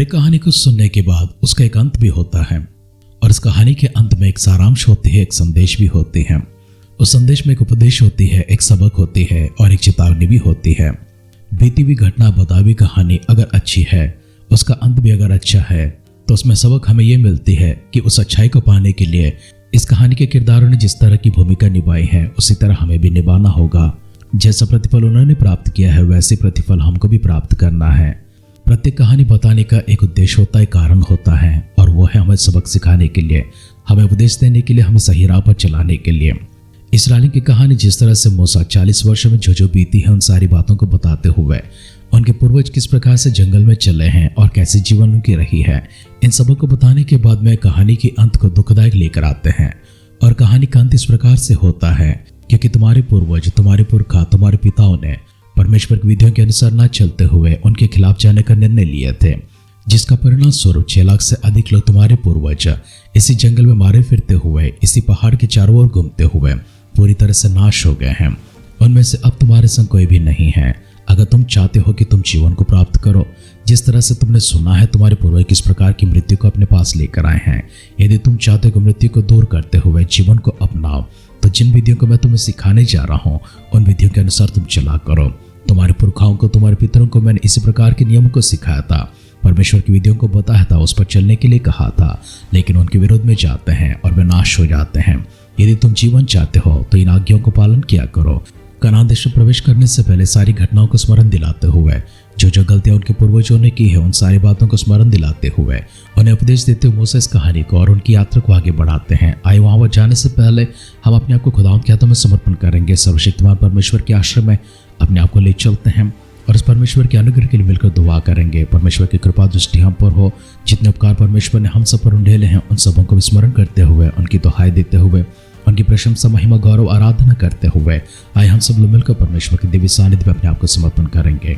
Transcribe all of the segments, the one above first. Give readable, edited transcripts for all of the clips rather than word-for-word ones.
हर एक कहानी को सुनने के बाद उसका एक अंत भी होता है और इस कहानी के अंत में एक सारांश होती है, एक संदेश भी होती है। उस संदेश में एक उपदेश होती है, एक सबक होती है और एक चेतावनी भी होती है। बीती हुई घटना बताई हुई कहानी अगर अच्छी है, उसका अंत भी अगर अच्छा है, तो उसमें सबक हमें यह मिलती है कि उस अच्छाई को पाने के लिए इस कहानी के किरदारों ने जिस तरह की भूमिका निभाई है उसी तरह हमें भी निभाना होगा। जैसा प्रतिफल उन्होंने प्राप्त किया है वैसे प्रतिफल हमको भी प्राप्त करना है। प्रत्येक कहानी बताने का एक उद्देश्य होता है, कारण होता है, और वो है हमें सबक सिखाने के लिए, हमें उपदेश देने के लिए, हमें सही राह पर चलाने के लिए। इस्राएल की कहानी जिस तरह से मूसा 40 वर्षों में जो बीती है उन सारी बातों को बताते हुए उनके पूर्वज किस प्रकार से जंगल में चले हैं और कैसे जीवन उनकी रही है, इन सबों को बताने के बाद में कहानी के अंत को दुखदायक लेकर आते हैं। और कहानी का अंत इस प्रकार से होता है क्योंकि तुम्हारे पूर्वज, तुम्हारे पुरखा, तुम्हारे पिताओं ने परमेश्वर की विधियों के अनुसार न चलते हुए उनके खिलाफ जाने का निर्णय लिए थे, जिसका परिणाम स्वरूप 6 लाख से अधिक लोग तुम्हारे पूर्वज इसी जंगल में मारे फिरते हुए, इसी पहाड़ के चारों ओर घूमते हुए पूरी तरह से नाश हो गए हैं। उनमें से अब तुम्हारे संग कोई भी नहीं है। अगर तुम चाहते हो कि तुम जीवन को प्राप्त करो, जिस तरह से तुमने सुना है तुम्हारे पूर्वज किस प्रकार की मृत्यु को अपने पास लेकर आए हैं, यदि तुम चाहते हो मृत्यु को दूर करते हुए जीवन को अपनाओ, तो जिन विधियों को मैं तुम्हें सिखाने जा रहा हूँ उन विधियों के अनुसार तुम चला करो। तुम्हारे पुरखाओं को, तुम्हारे पितरों को मैंने इसी प्रकार के नियमों को सिखाया था, परमेश्वर की विधियों को बताया था, उस पर चलने के लिए कहा था, लेकिन उनके विरोध में जाते हैं और वे नाश हो जाते हैं। यदि तुम जीवन चाहते हो तो इन आज्ञाओं को पालन किया करो। कनान देश में प्रवेश करने से पहले सारी घटनाओं को स्मरण दिलाते हुए, जो गलतियां उनके पूर्वजों ने की है उन सारी बातों को स्मरण दिलाते हुए उन्हें उपदेश देते हुए मूसा इस कहानी को और उनकी यात्रा को आगे बढ़ाते हैं। आए वहां जाने से पहले हम अपने आप को खुदावंद के हाथों में समर्पण करेंगे। सर्वशक्तिमान परमेश्वर के आश्रय में अपने आप को ले चलते हैं और इस परमेश्वर के अनुग्रह के लिए मिलकर दुआ करेंगे। परमेश्वर की कृपा दृष्टि हम पर हो। जितने उपकार परमेश्वर ने हम सब पर उंडेले हैं उन सबों को स्मरण करते हुए, उनकी दुहाई देते हुए, उनकी प्रशंसा, महिमा, गौरव, आराधना करते हुए आए हम सब लोग मिलकर परमेश्वर के दिव्य सानिध्य में अपने आप को समर्पण करेंगे।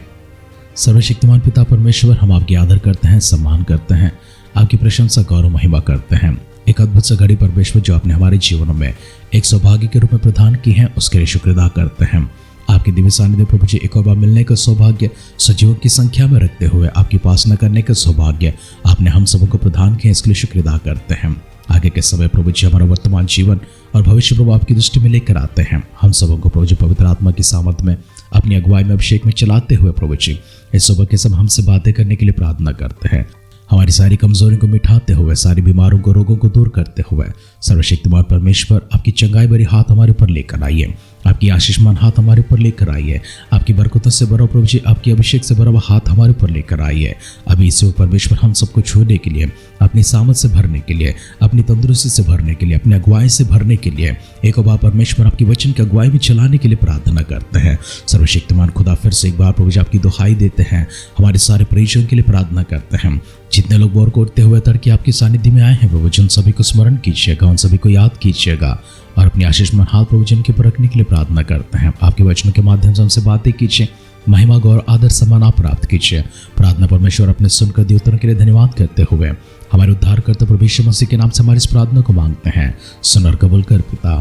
सर्वशक्तिमान पिता परमेश्वर, हम आपकी आदर करते हैं, सम्मान करते हैं, आपकी प्रशंसा, गौरव, महिमा करते हैं। एक अद्भुत सा घड़ी परमेश्वर जो आपने हमारे जीवनों में एक सौभाग्य के रूप में प्रदान की है, उसके लिए शुक्र अदा करते हैं। आपके दिव्य सानिध्य प्रभु जी एक और बार मिलने का सौभाग्य, सजीवों की संख्या में रखते हुए आपकी उपासना करने का सौभाग्य आपने हम सबों को प्रदान किया, इसके लिए शुक्र अदा करते हैं। आगे के समय प्रभु जी हमारा वर्तमान जीवन और भविष्य प्रभु आपकी दृष्टि में लेकर आते हैं। हम सबों को प्रभु जी पवित्र आत्मा की सामर्थ में अपनी अगुवाई में अभिषेक में चलाते हुए प्रभु जी इस सुबह के सब हमसे बातें करने के लिए प्रार्थना करते हैं। हमारी सारी कमजोरियों को मिटाते हुए, सारी बीमारों को, रोगों को दूर करते हुए सर्वशक्तिमान परमेश्वर आपकी चंगाई भरी हाथ हमारे ऊपर लेकर आइए, आपकी आशीषमान हाथ हमारे ऊपर लेकर आइए, आपकी बरकतों से भरा प्रभु जी, आपकी अभिषेक से भरा हुआ हाथ हमारे ऊपर लेकर आइए। अभी इसे परमेश्वर हम सबको छूने के लिए, अपनी सामर्थ से भरने के लिए, अपनी तंदुरुस्ती से भरने के लिए, अपनी अगुवाई से भरने के लिए, एक बार परमेश्वर आपकी वचन की अगुवाई में चलाने के लिए प्रार्थना करते हैं। सर्वशक्तिमान खुदा फिर से एक बार प्रभु जी आपकी दुहाई देते हैं, हमारे सारे परिजनों के लिए प्रार्थना करते हैं। जितने लोग बोर करते हुए तड़के आपके सानिध्य में आए हैं प्रभु जी, उन सभी को स्मरण कीजिएगा, उन सभी को याद कीजिएगा और अपनी आशीषमान हाथ प्रभु जी उनके पर रखने के लिए प्रार्थना करते हैं। आपके वचनों के माध्यम से हमसे बातें कीजिए, महिमा, गौरव, आदर, सम्मान आप प्राप्त कीजिए। प्रार्थना परमेश्वर अपने सुनकर दिए उत्तरों के लिए धन्यवाद करते हुए हमारे उद्धार करते प्रभु यीशु मसीह के नाम से हमारी इस प्रार्थना को मांगते हैं, सुन और कबूल कर पिता,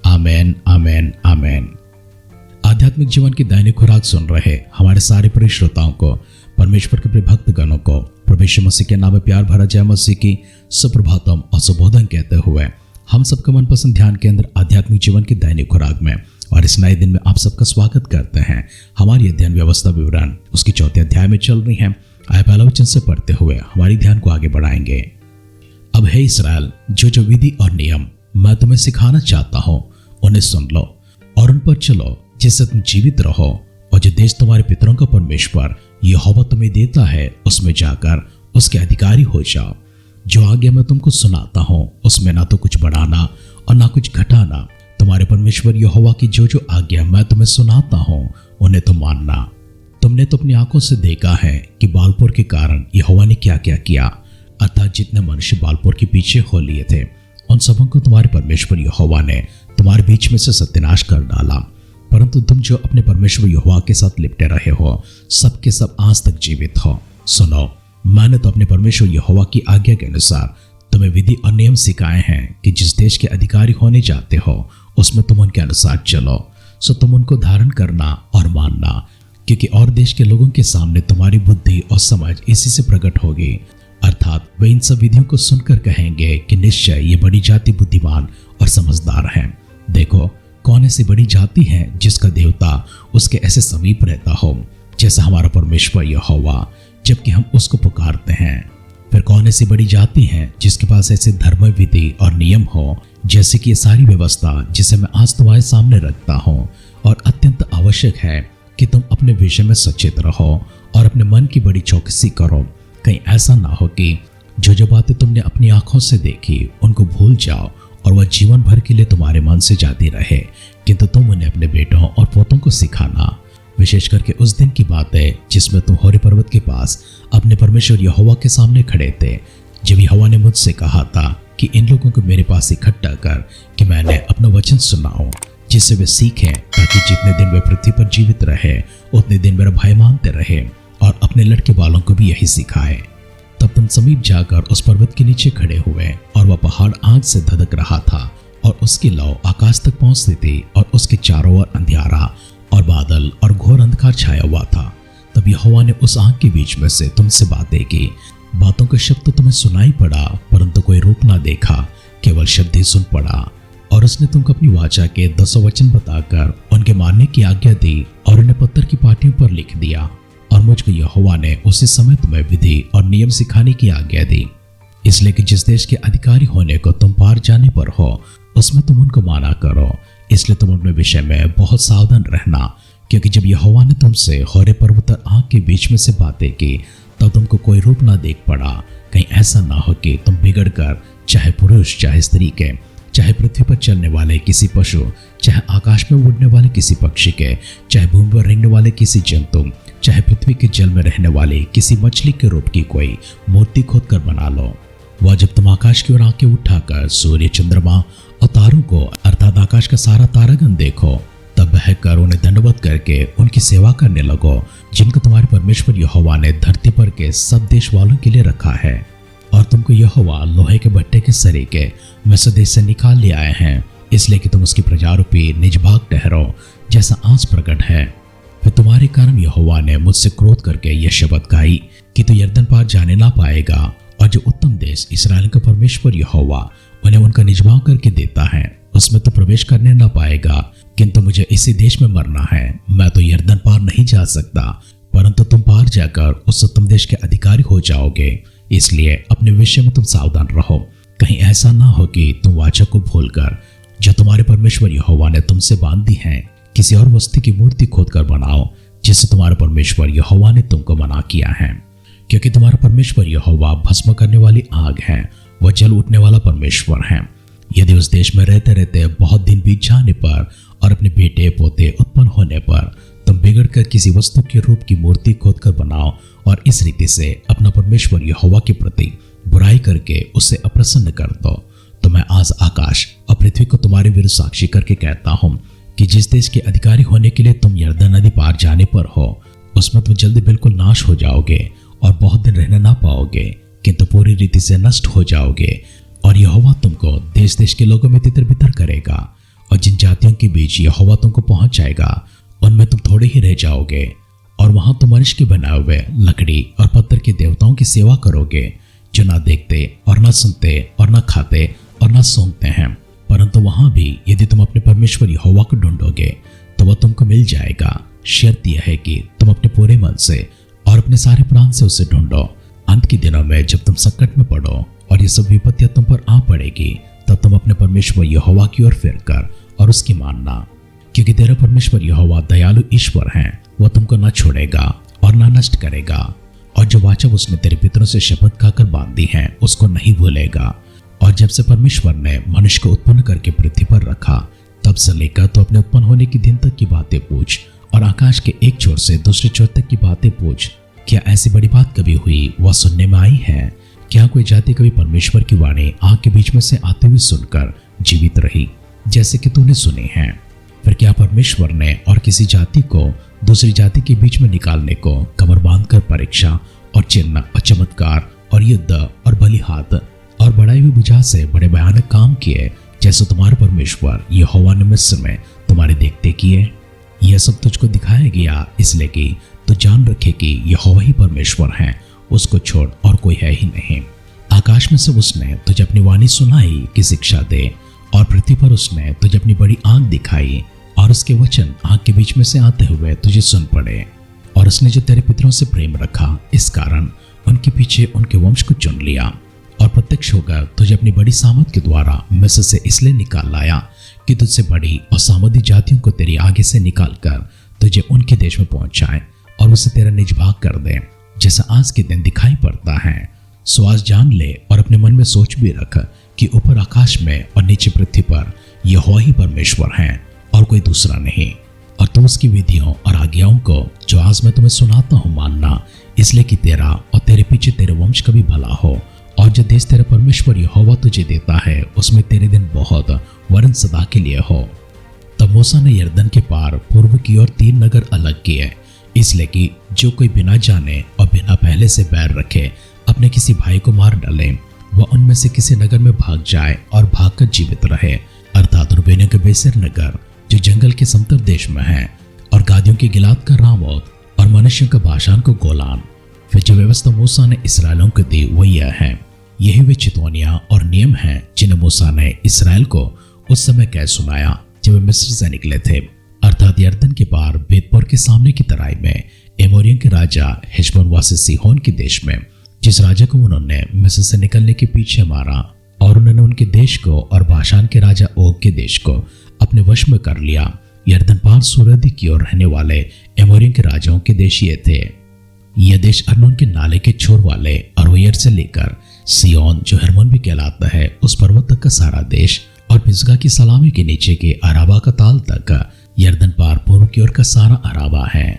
आमेन, आमेन, आमेन। आध्यात्मिक जीवन की दैनिक खुराक सुन रहे हमारे सारे प्रिय श्रोताओं को, परमेश्वर के प्रिय भक्तगणों को प्रभु यीशु मसीह के नाम में प्यार भरा जय मसीह की सुप्रभातम और सुबोधन कहते हुए हम सबका मनपसंद ध्यान केंद्र आध्यात्मिक जीवन की दैनिक खुराक में और इस नए दिन में आप सबका स्वागत करते हैं। हमारी अध्ययन व्यवस्था विवरण उसकी 4थे अध्याय में चल रही है। आए पहला वचन से पढ़ते हुए हमारी ध्यान को आगे बढ़ाएंगे। अब हे इस्राएल, जो विधि और नियम मैं तुम्हें सिखाना चाहता हूँ उन्हें सुन लो और उन पर चलो, जिससे तुम जीवित रहो, और जो देश तुम्हारे पितरों का परमेश्वर यहोवा तुम्हें देता है उसमें जाकर उसके अधिकारी हो जाओ। जो आज्ञा मैं तुमको सुनाता हूँ उसमें ना तो कुछ बढ़ाना और ना कुछ घटाना। तुम्हारे परमेश्वर यहोवा की जो आज्ञा मैं तुम्हें सुनाता हूँ उन्हें तुम मानना। तुमने तो अपनी आंखों से देखा है कि बालपुर के कारण यहोवा ने क्या क्या किया, अर्थात जितने मनुष्य बालपुर के पीछे हो लिए थे उन सबों को तुम्हारे परमेश्वर यहोवा ने तुम्हारे बीच में से सत्यानाश कर डाला। परंतु तुम जो अपने परमेश्वर यहोवा के साथ लिपटे रहे हो, सब के सब आज तक जीवित हो। सुनो, मैंने तो अपने परमेश्वर यहोवा की आज्ञा के अनुसार तुम्हें विधि और नियम सिखाए हैं कि जिस देश के अधिकारी होने जाते हो उसमें तुम उनके अनुसार चलो। सो तुम उनको धारण करना और मानना, क्योंकि और देश के लोगों के सामने तुम्हारी बुद्धि और समझ इसी से प्रकट होगी। अर्थात वे इन सब विधियों को सुनकर कहेंगे कि निश्चय ये बड़ी जाति बुद्धिमान और समझदार है। देखो, कौन ऐसी बड़ी जाति है जिसका देवता उसके ऐसे समीप रहता हो जैसा हमारा परमेश्वर यहोवा, जबकि हम उसको पुकारते हैं। फिर कौन ऐसी बड़ी जाति है जिसके पास ऐसे धर्म विधि और नियम हो जैसे कि ये सारी व्यवस्था जिसे मैं आज तुम्हारे सामने रखता हूँ। और अत्यंत आवश्यक है कि तुम अपने विषय में सचेत रहो और अपने मन की बड़ी चौकसी करो, कहीं ऐसा ना हो कि जो बातें तुमने अपनी आंखों से देखी उनको भूल जाओ और वह जीवन भर के लिए तुम्हारे मन से जाती रहे, किंतु तुम उन्हें अपने बेटों और पोतों को सिखाना। विशेष करके उस दिन की बात है जिसमें तुम होरी पर्वत के पास अपने परमेश्वर यहोवा के सामने खड़े थे, जब यहोवा ने मुझसे कहा था कि इन लोगों को मेरे पास इकट्ठा कर कि मैंने अपना वचन सुनाऊं, जिससे वे सीखें, ताकि जितने दिन वे पृथ्वी पर जीवित रहे उतने दिन मेरा भय मानते रहे और अपने लड़के वालों को भी यही सिखाए। तब तुम समीप जाकर उस पर्वत के नीचे खड़े हुए और वह पहाड़ आग से धधक रहा था और उसकी लौ आकाश तक पहुंचती थी और उसके चारों ओर अंधियारा और बादल और घोर अंधकार छाया हुआ था। तब यहोवा ने उस आग के बीच में से तुमसे बातें की। बातों का शब्द तो तुम्हें सुनाई पड़ा, परंतु कोई रूप ना देखा, केवल शब्द ही सुन पड़ा। और उसने तुमको अपनी वाचा के 10 वचन बताकर उनके मानने की आज्ञा दी और उन्हें पत्थर की पाटियों पर लिख दिया। और मुझको यहोवा ने उसी समय तुम्हें विधि और नियम सिखाने की आज्ञा दी, इसलिए कि जिस देश के अधिकारी होने को तुम पार जाने पर हो उसमें तुम उनको माना करो। इसलिए तुम अपने विषय में बहुत सावधान रहना, क्योंकि जब यहोवा ने तुमसे होरे पर्वत और आग के बीच में से बातें की तब तुमको कोई रूप ना देख पड़ा, कहीं ऐसा ना हो कि तुम बिगड़ कर चाहे पुरुष चाहे स्त्री के, चाहे पृथ्वी पर चलने वाले किसी पशु, चाहे आकाश में उड़ने वाले किसी पक्षी के, चाहे भूमि पर रेंगने वाले किसी जंतु, चाहे पृथ्वी के जल में रहने वाले किसी मछली के रूप की कोई मूर्ति खोद कर बना लो। वह जब तुम आकाश की ओर आंखें उठाकर सूर्य, चंद्रमा और तारों को अर्थात आकाश का सारा तारागण देखो, तब बहकर उन्हें दंडवत करके उनकी सेवा करने लगो, जिनको तुम्हारे परमेश्वर यहोवा ने धरती पर के सब देश वालों के लिए रखा है। और तुमको यहोवा लोहे के भट्टे के सरीके मिस्र देश से निकाल ले आए हैं, इसलिए कि तुम उसकी प्रजा रूपी निज भाग ठहरो, जैसा आज प्रकट है। फिर तुम्हारे कारण यहोवा ने मुझसे क्रोध करके यह शपथ खाई कि तू यरदन पार जाने ना पाएगा, और जो उत्तम देश इस्राएल का परमेश्वर यहोवा उन्हें उनका निजभाव करके देता है उसमें तो प्रवेश करने ना पाएगा, किंतु मुझे इसी देश में मरना है। मैं तो यरदन पार नहीं जा सकता, परंतु तुम पार जाकर उस उत्तम देश के अधिकारी हो जाओगे। इसलिए अपने विषय में तुम सावधान रहो, कहीं ऐसा ना हो कि तुम वाचा को भूलकर जो तुम्हारे परमेश्वर यहोवा ने तुमसे बांध दी है किसी और वस्तु की मूर्ति खोद कर बनाओ, जिससे तुम्हारा परमेश्वर यहोवा ने तुमको मना किया है। क्योंकि तुम्हारा परमेश्वर यहोवा भस्म करने वाली आग है, वह जल उठने वाला परमेश्वर है। यदि उस देश में रहते रहते बहुत दिन बीत जाने पर और अपने बेटे पोते उत्पन्न होने पर तुम बिगड़कर किसी वस्तु के रूप की मूर्ति खोद कर बनाओ और इस रीति से अपना परमेश्वर यहोवा के प्रति बुराई करके उससे अप्रसन्न कर दो, तो मैं आज आकाश और पृथ्वी को तुम्हारे विरुद्ध साक्षी करके कहता हूँ कि जिस देश के अधिकारी होने के लिए तुम यरदन नदी पार जाने पर हो उसमें तुम जल्दी बिल्कुल नाश हो जाओगे और बहुत दिन रहने ना पाओगे, किंतु पूरी रीति से नष्ट हो जाओगे। और यहोवा तुमको देश देश के लोगों में तितर बितर करेगा, और जिन जातियों के बीच यहोवा तुमको पहुंचाएगा उनमें तुम थोड़े ही रह जाओगे। और वहां तुम मनुष्य के बनाए हुए लकड़ी और पत्थर के देवताओं की सेवा करोगे, जो ना देखते और ना सुनते और ना खाते और ना सूंघते हैं। परंतु वहां भी यदि तुम अपने परमेश्वर यहोवा को ढूंढोगे तो वह तुमको मिल जाएगा। शर्त यह है कि तुम अपने पूरे मन से और अपने सारे प्राण से उसे ढूंढो। अंत के दिनों में जब तुम संकट में पड़ो और ये सब विपत्तियां तुम पर आ पड़ेगी, तब तुम अपने परमेश्वर यहोवा की ओर फिरकर और उसकी मानना, क्योंकि तेरा परमेश्वर यहोवा दयालु ईश्वर है, वह तुमको न छोड़ेगा और न नष्ट करेगा। और जो वाचा उसने तेरे पितरों से शपथ खाकर बांधी है उसको नहीं भूलेगा। और जब से परमेश्वर ने मनुष्य को उत्पन्न करके पृथ्वी पर रखा तब से लेकर तो अपने उत्पन्न होने के दिन तक की बातें पूछ, और आकाश के एक छोर से दूसरे छोर तक की बातें पूछ। क्या ऐसी बड़ी बात कभी हुई वह सुनने में आई है? क्या कोई जाति कभी परमेश्वर की वाणी आग के बीच में से आते हुए सुनकर जीवित रही जैसे कि तूने सुनी है? फिर क्या परमेश्वर ने और किसी जाति को दूसरी जाति के बीच में निकालने को कमर बांधकर परीक्षा और चिन्ह और चमत्कार और युद्ध और बलिहाथ और बढ़ाई हुई बुझा से बड़े भयानक काम किए, जैसे तुम्हारे परमेश्वर यहोवा ने मिस्र में तुम्हारे देखते किए? यह सब तुझको दिखाया गया इसलिए कि तू जान रखे कि यहोवा ही परमेश्वर है, उसको छोड़ और कोई है ही नहीं। आकाश में से उसने तुझे अपनी वाणी सुनाई कि शिक्षा दे, और पृथ्वी पर उसने तुझे अपनी बड़ी आंख दिखाई, और उसके वचन आंख के बीच में से आते हुए तुझे सुन पड़े। और उसने जो तेरे पितरों से प्रेम रखा, इस कारण उनके पीछे उनके वंश को चुन लिया, और प्रत्यक्ष होकर तुझे अपनी बड़ी सामर्थ के द्वारा मिस्र से इसलिए निकाल लाया कि तुझसे बड़ी और सामर्थी जातियों को तेरी आगे से निकाल कर तुझे उनके देश में पहुंचाए, और उसे तेरा निज भाग कर दे, जैसा आज के दिन दिखाई पड़ता है। सो आज जान ले और अपने मन में सोच भी रख कि ऊपर आकाश में और नीचे पृथ्वी पर यहोवा ही परमेश्वर है और कोई दूसरा नहीं। और तुम उसकी विधियों और आज्ञाओं को जो आज मैं तुम्हें सुनाता हूँ मानना, इसलिए कि तेरा और तेरे पीछे तेरे वंश का भी भला हो। और जो देश तेरा परमेश्वर यहोवा तुझे देता है, उसमें तेरे दिन बहुत वरन सदा के लिए हो। तब मूसा ने यरदन के पार पूर्व की ओर 3 नगर अलग किए, इसलिए कि जो कोई बिना जाने और बिना पहले से बैर रखे अपने किसी भाई को मार डाले, वह उनमें से किसी नगर में भाग जाए और भागकर जीवित रहे, अर्थात रूबेनियों के बेसेर नगर जो जंगल के समतल देश में है, और गादियों के गिलाद का रामोत, और मनुष्यों का बाशान को गोलान। फिर जो व्यवस्था मूसा ने इसराइलों को दी वो यह है, यही वे चितौनियां और नियम हैं जिन्हें मूसा ने इसराइल को उस समय कह सुनाया जब वे मिस्र से निकले थे, अर्थात यरदन के पार बेतपोर के सामने की तराई में एमोरियों के राजा हेशबोन वासी सीहोन के देश में, जिस राजा को उन्होंने मिस्र से निकलने के पीछे मारा, और उन्होंने उनके देश को और बाशान के राजा ओग के देश को अपने वश में कर लिया। यरदन पार सूरदी की ओर रहने वाले एमोरियों के राजाओं के देश ये थे। यह देश अर्नोन के नाले के छोर वाले अरोयर से लेकर सियोन जो हेर्मोन भी कहलाता है उस पर्वत तक का सारा देश, और पिसगा की सलामी के नीचे के अराबा का ताल तक यरदन पार पूर्व की ओर का सारा अराबा है।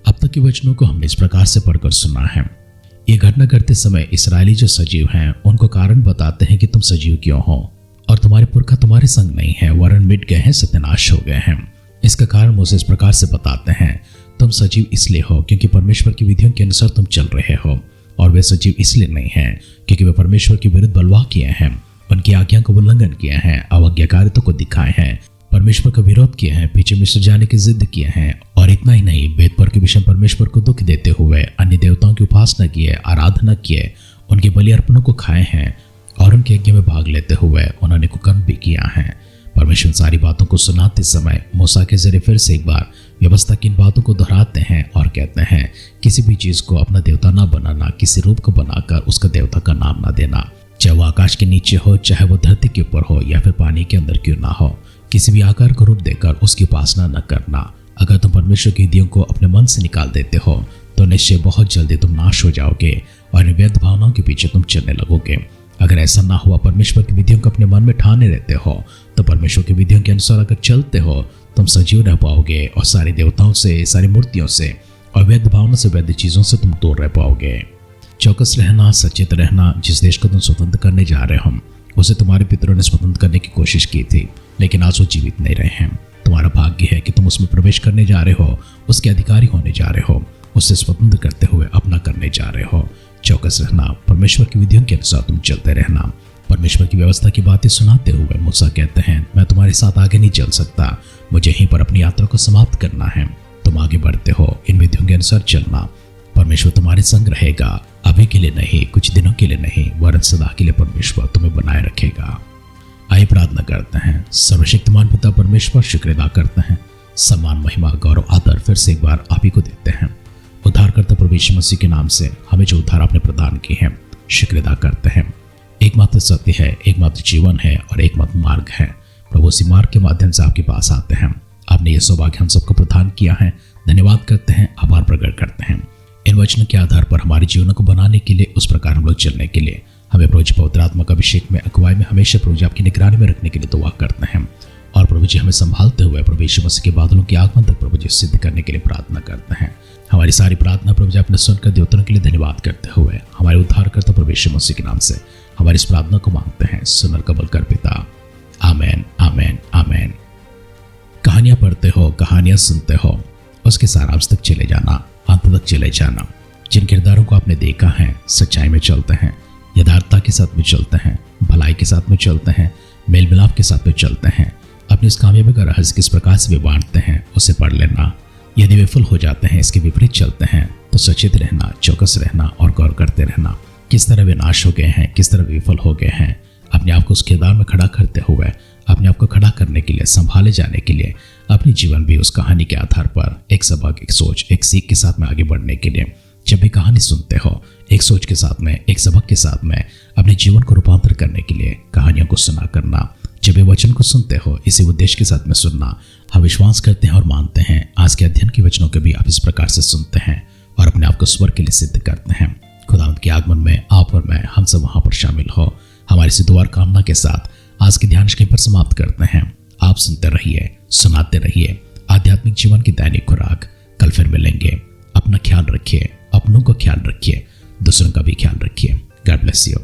अब तक के वचनों को हमने इस प्रकार से पढ़कर सुना है। ये घटना करते समय इसराइली जो सजीव हैं उनको कारण बताते हैं कि तुम सजीव क्यों हो, और तुम्हारे पुरखा तुम्हारे संग नहीं है वरन मिट गए हैं, सत्यानाश हो गए हैं। इसका कारण मूसा इस प्रकार से बताते हैं, तुम सजीव इसलिए हो क्योंकि परमेश्वर की विधियों के अनुसार तुम चल रहे हो, और वे सजीव इसलिए नहीं हैं क्योंकि वे परमेश्वर के विरुद्ध बलवा किए हैं, उनकी आज्ञा का उल्लंघन किए हैं, अवज्ञाकारिता को दिखाए हैं, परमेश्वर का विरोध किए हैं, पीछे मिस्र जाने की जिद किए हैं, और इतना ही नहीं बेतपर के विषय परमेश्वर को दुख देते हुए अन्य देवताओं की उपासना किए, आराधना किए, उनके बलि अर्पणों को खाए हैं, और उनके यज्ञ में भाग लेते हुए उन्होंने कुकर्म भी किया है। परमेश्वर सारी बातों को सुनाते समय मूसा के जरिए फिर से एक बार व्यवस्था की इन बातों को दोहराते हैं और कहते हैं, किसी भी चीज को अपना देवता ना बनाना, किसी रूप को बनाकर उसका देवता का नाम ना देना, चाहे वो आकाश के नीचे हो, चाहे वो धरती के ऊपर हो, या फिर पानी के अंदर क्यों ना हो, किसी भी आकार का रूप देकर उसकी उपासना न करना। अगर तुम परमेश्वर की विधियों को अपने मन से निकाल देते हो तो निश्चय बहुत जल्दी तुम नाश हो जाओगे और व्यर्थ भावनाओं के पीछे तुम चलने लगोगे। अगर ऐसा ना हुआ, परमेश्वर की विधियों को अपने मन में ठाने रहते हो, तो परमेश्वर की विधियों के अनुसार अगर चलते हो, तुम सजीव रह पाओगे और सारे देवताओं से, सारी मूर्तियों से और वैध भावना से, वैध चीजों से तुम दूर रह पाओगे। चौकस रहना, सचेत रहना। जिस देश को तुम स्वतंत्र करने जा रहे हो उसे तुम्हारे पितरों ने स्वतंत्र करने की कोशिश की थी, लेकिन आज वो जीवित नहीं रहे हैं। तुम्हारा भाग्य है कि तुम उसमें प्रवेश करने जा रहे हो, उसके अधिकारी होने जा रहे हो, उससे स्वतंत्र करते हुए अपना करने जा रहे हो। चौकस रहना, परमेश्वर की विधियों के अनुसार तुम चलते रहना। परमेश्वर की व्यवस्था की बातें सुनाते हुए मूसा कहते हैं, मैं तुम्हारे साथ आगे नहीं चल सकता, मुझे यहीं पर अपनी यात्रा को समाप्त करना है। तुम आगे बढ़ते हो, इन विधियों के अनुसार चलना। परमेश्वर तुम्हारे संग रहेगा, अभी के लिए नहीं, कुछ दिनों के लिए नहीं, वरन सदा के लिए परमेश्वर तुम्हें बनाए रखेगा। आइए प्रार्थना करते हैं। सर्वशक्तिमान पिता परमेश्वर, शुक्र अदा करते हैं, सम्मान, महिमा, गौरव, आदर फिर से एक बार आप ही को देते हैं। उद्धारकर्ता प्रभु यीशु मसीह के नाम से हमें जो उद्धार आपने प्रदान की है, शुक्र अदा करते हैं। एकमात्र सत्य है, एकमात्र जीवन है और एकमात्र मार्ग है। प्रभु उसी मार्ग के माध्यम से आपके पास आते हैं। आपने ये सौभाग्य हम सबको प्रदान किया है, धन्यवाद करते हैं, आभार प्रकट करते हैं। इन वचनों के आधार पर हमारे जीवनों को बनाने के लिए, उस प्रकार हम लोग चलने के लिए हमें प्रभु जी पवित्र आत्मा का अभिषेक में, अगुवाई में हमेशा प्रभु जी आपकी निगरानी में रखने के लिए दुआ करते हैं। और प्रभु जी हमें संभालते हुए प्रभु यीशु मसीह के बादलों के आगमन तक प्रभु जी सिद्ध करने के लिए प्रार्थना करते हैं। हमारी सारी प्रार्थना प्रभु जी आपने सुनकर दिए उत्तरों के लिए धन्यवाद करते हुए हमारे उद्धारकर्ता प्रभु यीशु मसीह के नाम से हमारी इस प्रार्थना को मांगते हैं। सुन और कबूल कर पिता, आमेन, आमेन, आमेन। कहानियां पढ़ते हो, कहानियां सुनते हो, उसके सारांश तक चले जाना, अंत तक चले जाना। जिन किरदारों को आपने देखा है, सच्चाई में चलते हैं, यथार्थता के साथ में चलते हैं, भलाई के साथ में चलते हैं, मेल मिलाप के साथ में चलते हैं, अपनी उस कामयाबी का रहस्य किस प्रकार से वे बांटते हैं उसे पढ़ लेना। यदि विफल हो जाते हैं, इसके विपरीत चलते हैं, तो सचेत रहना, चौकस रहना और गौर करते रहना किस तरह वे नाश हो गए हैं, किस तरह विफल हो गए हैं। अपने आप को उस किरदार में खड़ा करते हुए, अपने आप को खड़ा करने के लिए, संभाले जाने के लिए, अपनी जीवन भी उस कहानी के आधार पर एक सबक, एक सोच, एक सीख के साथ में आगे बढ़ने के लिए जब भी कहानी सुनते हो, एक सोच के साथ में, एक सबक के साथ में अपने जीवन को रूपांतर करने के लिए कहानियों को सुना करना। जब ये वचन को सुनते हो, इसी उद्देश्य के साथ में सुनना। हम विश्वास करते हैं और मानते हैं आज के अध्ययन के वचनों के भी आप इस प्रकार से सुनते हैं और अपने आप को स्वर के लिए सिद्ध करते हैं। खुदावंद के आगमन में आप और मैं, हम सब वहां पर शामिल हो। हमारी इस दुआ कामना के साथ आज के ध्यान कहीं पर समाप्त करते हैं। आप सुनते रहिए, सुनाते रहिए आध्यात्मिक जीवन की दैनिक खुराक। कल फिर मिलेंगे। अपना ख्याल रखिए, अपनों का ख्याल रखिए, दूसरों का भी ख्याल रखिए। God bless you.